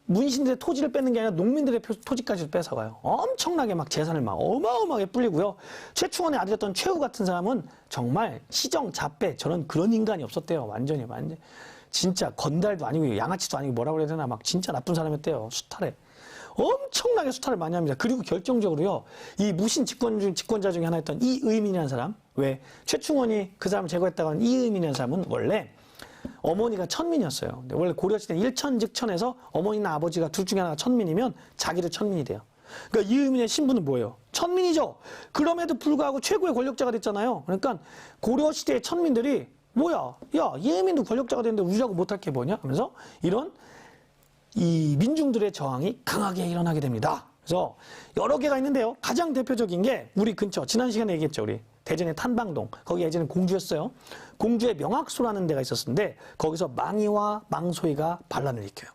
문신들의 토지를 뺏는 게 아니라 농민들의 토지까지도 뺏어가요. 엄청나게 막 재산을 막 어마어마하게 불리고요. 최충원의 아들이었던 최후 같은 사람은 정말 시정, 자폐, 저는 그런 인간이 없었대요. 완전히. 진짜 건달도 아니고 양아치도 아니고 뭐라고 해야 되나 막 진짜 나쁜 사람이었대요. 수탈해. 엄청나게 수탈을 많이 합니다. 그리고 결정적으로요, 이 무신 집권자 중에 하나였던 이의민이라는 사람, 왜 최충원이 그 사람을 제거했다고 하는 이의민이라는 사람은 원래 어머니가 천민이었어요. 근데 원래 고려시대 일천즉천에서 어머니나 아버지가 둘 중에 하나가 천민이면 자기도 천민이 돼요. 그러니까 이의민의 신분은 뭐예요? 천민이죠. 그럼에도 불구하고 최고의 권력자가 됐잖아요. 그러니까 고려시대의 천민들이 뭐야, 야, 이의민도 권력자가 됐는데 우리라고 못할 게 뭐냐 하면서 이런 이 민중들의 저항이 강하게 일어나게 됩니다. 그래서 여러 개가 있는데요. 가장 대표적인 게 우리 근처, 지난 시간에 얘기했죠. 우리 대전의 탄방동, 거기 예전에 공주였어요. 공주의 명학소라는 데가 있었는데 거기서 망이와 망소이가 반란을 일으켜요.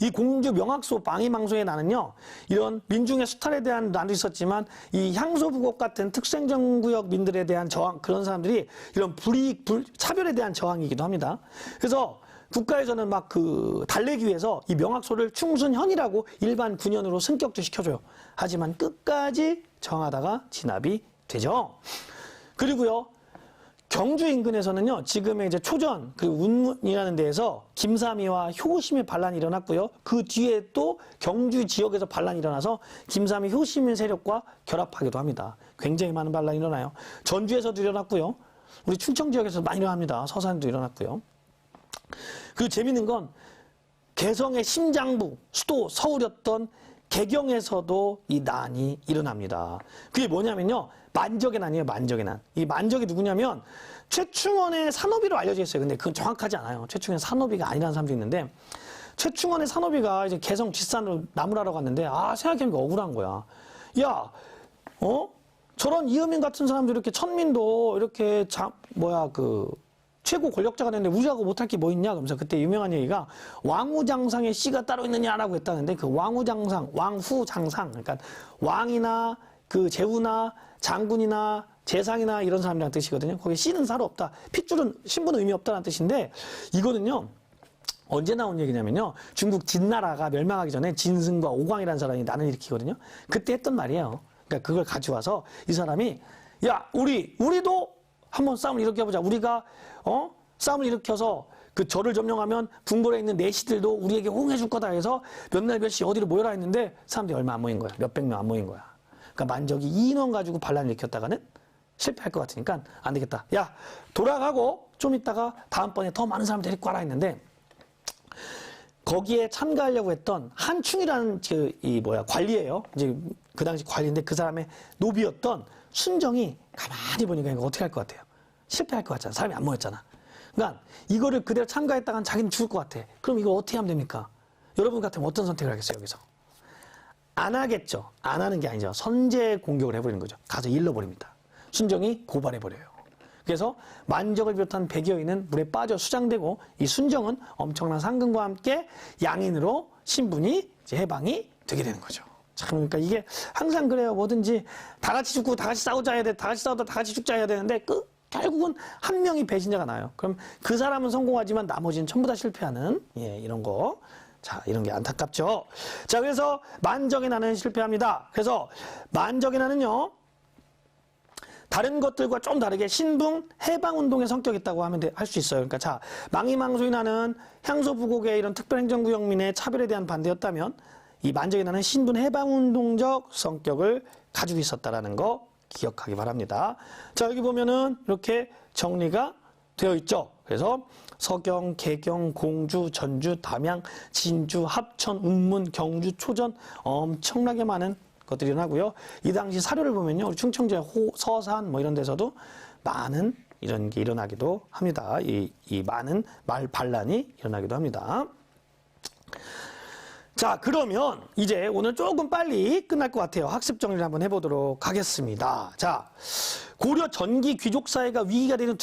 이 공주 명학소, 망이, 망소의 난은요, 이런 민중의 수탈에 대한 난도 있었지만 이 향소부곡 같은 특수행정구역 민들에 대한 저항, 그런 사람들이 이런 차별에 대한 저항이기도 합니다. 그래서 국가에서는 막 달래기 위해서 이 명학소를 충순현이라고 일반 군현으로 승격도 시켜줘요. 하지만 끝까지 저항하다가 진압이 되죠. 그리고요, 경주 인근에서는요, 지금의 이제 초전, 운문이라는 데에서 김삼이와 효심의 반란이 일어났고요. 그 뒤에 또 경주 지역에서 반란이 일어나서 김삼이 효심의 세력과 결합하기도 합니다. 굉장히 많은 반란이 일어나요. 전주에서도 일어났고요. 우리 충청 지역에서 많이 일어납니다. 서산도 일어났고요. 그리고 재밌는 건 개성의 심장부, 수도 서울이었던 개경에서도 이 난이 일어납니다. 그게 뭐냐면요, 만적의 난이에요. 만적의 난. 이 만적이 누구냐면 최충원의 산업이로 알려져 있어요. 근데 그건 정확하지 않아요. 최충원의 산업이가 아니라는 사람도 있는데, 최충원의 산업이가 이제 개성 뒷산으로 나무라러 갔는데, 생각해보니까 억울한 거야. 야, 저런 이의민 같은 사람도 이렇게 천민도 이렇게 최고 권력자가 됐는데 우리하고 못할 게 뭐 있냐? 그러면서 그때 유명한 얘기가 왕후장상의 씨가 따로 있느냐라고 했다는데, 그 왕후장상, 왕후장상, 그러니까 왕이나 그 제후나 장군이나 재상이나 이런 사람이란 뜻이거든요. 거기에 씨는 사로 없다. 핏줄은 신분은 의미 없다는 뜻인데, 이거는요, 언제 나온 얘기냐면요, 중국 진나라가 멸망하기 전에 진승과 오광이라는 사람이 난을 일으키거든요. 그때 했던 말이에요. 그러니까 그걸 가져와서 이 사람이, 야, 우리도 한번 싸움을 일으켜보자. 우리가 싸움을 일으켜서 그 절을 점령하면 궁궐에 있는 내시들도 우리에게 호응해 줄 거다 해서 몇날 몇시 어디로 모여라 했는데 사람들이 얼마 안 모인 거야. 몇백 명 안 모인 거야. 그러니까 만적이 이 인원 가지고 반란을 일으켰다가는 실패할 것 같으니까 안 되겠다. 야, 돌아가고 좀 있다가 다음번에 더 많은 사람 데리고 와라 했는데, 거기에 참가하려고 했던 한충이라는 관리예요. 이제 그 당시 관리인데 그 사람의 노비였던 순정이 가만히 보니까 이거 어떻게 할 것 같아요? 실패할 것 같잖아. 사람이 안 모였잖아. 그러니까 이거를 그대로 참가했다간 자기는 죽을 것 같아. 그럼 이거 어떻게 하면 됩니까? 여러분 같으면 어떤 선택을 하겠어요, 여기서? 안 하겠죠. 안 하는 게 아니죠. 선제 공격을 해버리는 거죠. 가서 일러버립니다. 순정이 고발해버려요. 그래서 만적을 비롯한 100여 인은 물에 빠져 수장되고, 이 순정은 엄청난 상금과 함께 양인으로 신분이 이제 해방이 되게 되는 거죠. 참, 그러니까 이게 항상 그래요. 뭐든지 다 같이 죽고 다 같이 싸우자 해야 돼. 다 같이 싸우다 다 같이 죽자 해야 되는데 결국은 한 명이 배신자가 나요. 그럼 그 사람은 성공하지만 나머지는 전부 다 실패하는, 이런 거. 자, 이런 게 안타깝죠. 자, 그래서 만적의 난은 실패합니다. 그래서 만적의 난은요, 다른 것들과 좀 다르게 신분 해방운동의 성격이 있다고 하면 할 수 있어요. 그러니까 자, 망이망소의 난은 향소부곡의 이런 특별행정구역민의 차별에 대한 반대였다면, 이 만적의 난은 신분 해방운동적 성격을 가지고 있었다라는 거 기억하기 바랍니다. 자, 여기 보면은 이렇게 정리가 되어 있죠. 그래서 서경, 개경, 공주, 전주, 담양, 진주, 합천, 운문, 경주, 초전, 엄청나게 많은 것들이 일어나고요. 이 당시 사료를 보면요, 우리 충청지역 서산 이런 데서도 많은 이런 게 일어나기도 합니다. 이 많은 말 반란이 일어나기도 합니다. 자, 그러면 이제 오늘 조금 빨리 끝날 것 같아요. 학습 정리를 한번 해보도록 하겠습니다. 자, 고려 전기 귀족 사회가 위기가 되는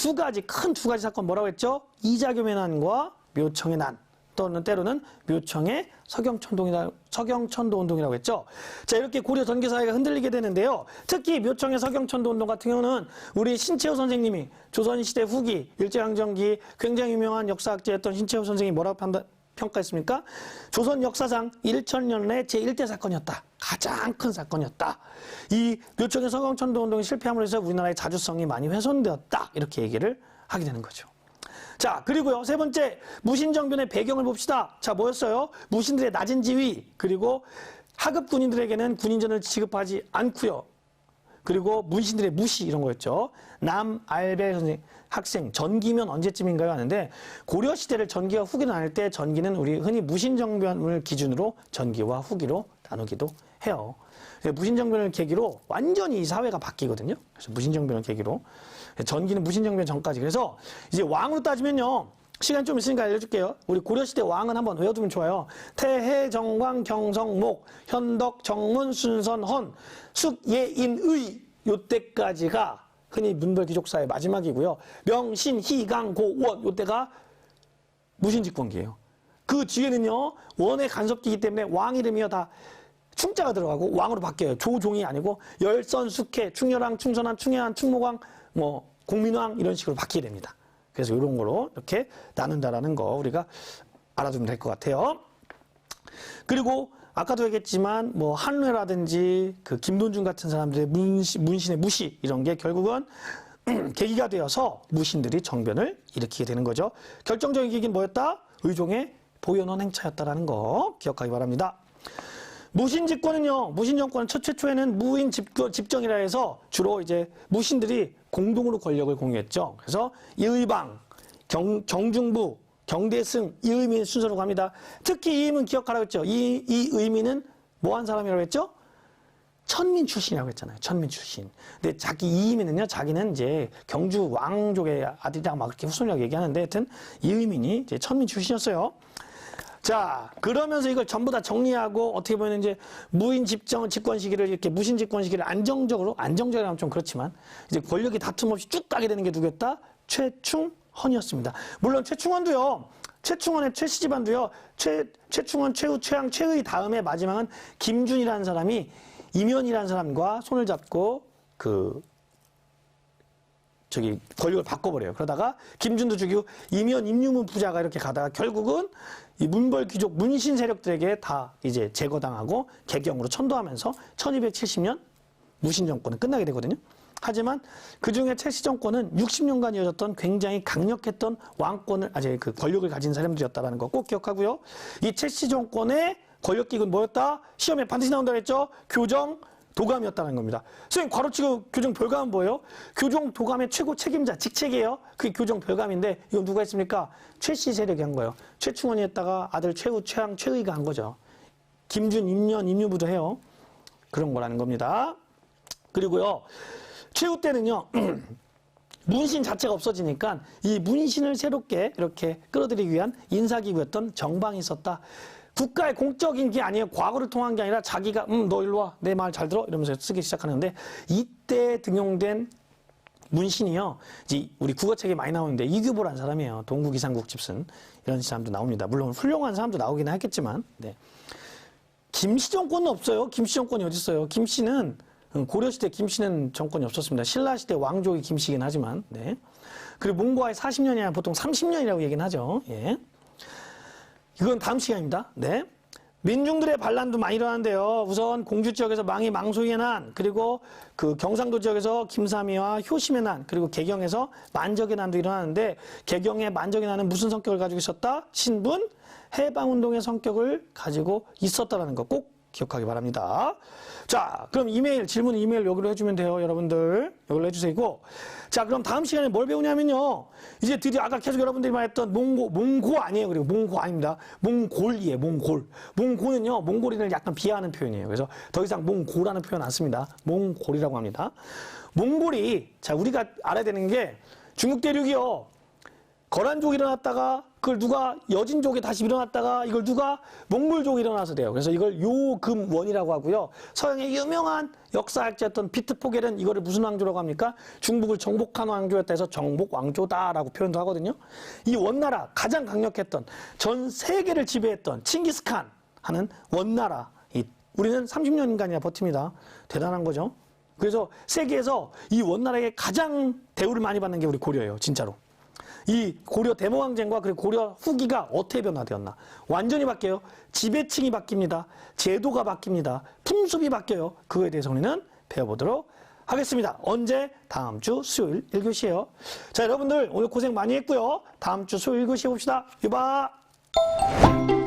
큰 두 가지 사건 뭐라고 했죠? 이자겸의 난과 묘청의 난, 또는 때로는 묘청의 서경천도 운동이라고 했죠. 자, 이렇게 고려 전기 사회가 흔들리게 되는데요. 특히 묘청의 서경천도 운동 같은 경우는 우리 신채호 선생님이 조선시대 후기 일제강점기 굉장히 유명한 역사학자였던 신채호 선생님이 뭐라고 평가했습니까? 조선 역사상 1000년 내 제1대 사건이었다. 가장 큰 사건이었다. 이 묘청의 서경천도 운동이 실패함으로 해서 우리나라의 자주성이 많이 훼손되었다. 이렇게 얘기를 하게 되는 거죠. 자, 그리고요. 세 번째, 무신정변의 배경을 봅시다. 자, 뭐였어요? 무신들의 낮은 지위, 그리고 하급 군인들에게는 군인전을 지급하지 않고요. 그리고 문신들의 무시 이런 거였죠. 남알벨 선생 학생 전기면 언제쯤인가요? 하는데 고려시대를 전기와 후기로 나눌 때 전기는 우리 흔히 무신정변을 기준으로 전기와 후기로 나누기도 해요. 무신정변을 계기로 완전히 이 사회가 바뀌거든요. 그래서 무신정변을 계기로 전기는 무신정변 전까지. 그래서 이제 왕으로 따지면요. 시간 좀 있으니까 알려줄게요. 우리 고려시대 왕은 한번 외워두면 좋아요. 태해, 정광, 경성, 목, 현덕, 정문, 순선, 헌, 숙, 예, 인, 의 요때까지가 흔히 문벌 귀족사의 마지막이고요. 명, 신, 희, 강, 고, 원 요때가 무신집권기예요. 그 뒤에는요. 원의 간섭기이기 때문에 왕 이름이요 다 충자가 들어가고 왕으로 바뀌어요. 조종이 아니고 열선, 숙해, 충렬왕, 충선왕, 충해왕, 충목왕, 뭐 공민왕 이런 식으로 바뀌게 됩니다. 그래서 이런 거로 이렇게 나눈다라는 거 우리가 알아두면 될 것 같아요. 그리고 아까도 얘기했지만 뭐 한뢰라든지 그 김돈중 같은 사람들의 문신의 무시 이런 게 결국은 계기가 되어서 무신들이 정변을 일으키게 되는 거죠. 결정적인 계기는 뭐였다? 의종의 보현원 행차였다라는 거 기억하기 바랍니다. 무신 집권은요, 무신 정권은 최초에는 무인 집정이라 해서 주로 이제 무신들이 공동으로 권력을 공유했죠. 그래서 이의방, 정중부, 경대승, 이의민 순서로 갑니다. 특히 이의민 기억하라고 했죠. 이 의민은 뭐 한 사람이라고 했죠? 천민 출신이라고 했잖아요. 천민 출신. 근데 자기 이의민은요, 자기는 이제 경주 왕족의 아들이랑 막 그렇게 후손이라고 얘기하는데 하여튼 이의민이 이제 천민 출신이었어요. 자, 그러면서 이걸 전부 다 정리하고 어떻게 보면 이제 무인 집권 시기를 이렇게 무신 집권 시기를 안정적이라면 좀 그렇지만 이제 권력이 다툼 없이 쭉 가게 되는 게 누구였다? 최충헌이었습니다. 물론 최충헌도요. 최충헌의 최씨 집안도요. 최충헌, 최후, 최양, 최의 다음에 마지막은 김준이라는 사람이 임현이라는 사람과 손을 잡고 권력을 바꿔버려요. 그러다가 김준도 죽이고 임현, 임유문 부자가 이렇게 가다가 결국은 이 문벌 귀족 문신 세력들에게 다 이제 제거당하고 개경으로 천도하면서 1270년 무신 정권은 끝나게 되거든요. 하지만 그 중에 최씨 정권은 60년간 이어졌던 굉장히 강력했던 왕권을 그 권력을 가진 사람들이었다는 거 꼭 기억하고요. 이 최씨 정권의 권력 기구는 뭐였다? 시험에 반드시 나온다고 했죠. 교정 도감이었다는 겁니다. 선생님 괄호치고 교정 별감은 뭐예요? 교정 도감의 최고 책임자 직책이에요. 그게 교정 별감인데 이건 누가 했습니까? 최씨 세력이 한 거예요. 최충헌이 했다가 아들 최후, 최양, 최의가 한 거죠. 김준, 임년, 임유부도 해요. 그런 거라는 겁니다. 그리고요. 최후 때는요. 문신 자체가 없어지니까 이 문신을 새롭게 이렇게 끌어들이기 위한 인사기구였던 정방이 있었다. 국가의 공적인 게 아니에요. 과거를 통한 게 아니라 자기가 너 일로 와. 내 말 잘 들어. 이러면서 쓰기 시작하는데 이때 등용된 문신이요. 이제 우리 국어책에 많이 나오는데 이규보라는 사람이에요. 동국 이상국 집순. 이런 사람도 나옵니다. 물론 훌륭한 사람도 나오긴 하겠지만 네. 김씨 정권은 없어요. 김씨 정권이 어디 있어요? 김씨는 고려시대 김씨는 정권이 없었습니다. 신라시대 왕족이 김씨이긴 하지만 네. 그리고 몽고와의 40년이 아니라 보통 30년이라고 얘기는 하죠. 예. 이건 다음 시간입니다. 네. 민중들의 반란도 많이 일어나는데요. 우선 공주 지역에서 망소희의 난, 그리고 그 경상도 지역에서 김삼희와 효심의 난, 그리고 개경에서 만적의 난도 일어나는데 개경의 만적의 난은 무슨 성격을 가지고 있었다? 신분, 해방운동의 성격을 가지고 있었다는 거 꼭 기억하기 바랍니다. 자, 그럼 질문 이메일 여기로 해주면 돼요. 여러분들. 여기로 해주시고. 자, 그럼 다음 시간에 뭘 배우냐면요. 이제 드디어 아까 계속 여러분들이 말했던 몽고 아니에요. 그리고 몽고 아닙니다. 몽골이에요. 몽골. 몽고는요. 몽골인을 약간 비하하는 표현이에요. 그래서 더 이상 몽고라는 표현 안 씁니다. 몽골이라고 합니다. 몽골이, 자, 우리가 알아야 되는 게 중국 대륙이요. 거란족이 일어났다가 그걸 누가 여진족이 다시 일어났다가 이걸 누가 몽골족이 일어나서 돼요. 그래서 이걸 요금원이라고 하고요. 서양의 유명한 역사학자였던 비트포겔은 이거를 무슨 왕조라고 합니까? 중국을 정복한 왕조였다 해서 정복왕조다라고 표현도 하거든요. 이 원나라 가장 강력했던 전 세계를 지배했던 칭기스칸 하는 원나라. 우리는 30년간이나 버팁니다. 대단한 거죠. 그래서 세계에서 이 원나라에게 가장 대우를 많이 받는 게 우리 고려예요. 진짜로. 이 고려 대모황쟁과 그리고 고려 후기가 어떻게 변화되었나? 완전히 바뀌어요. 지배층이 바뀝니다. 제도가 바뀝니다. 풍습이 바뀌어요. 그거에 대해서 우리는 배워보도록 하겠습니다. 언제? 다음 주 수요일 1교시에요. 자, 여러분들 오늘 고생 많이 했고요. 다음 주 수요일 1교시에 봅시다. 유바!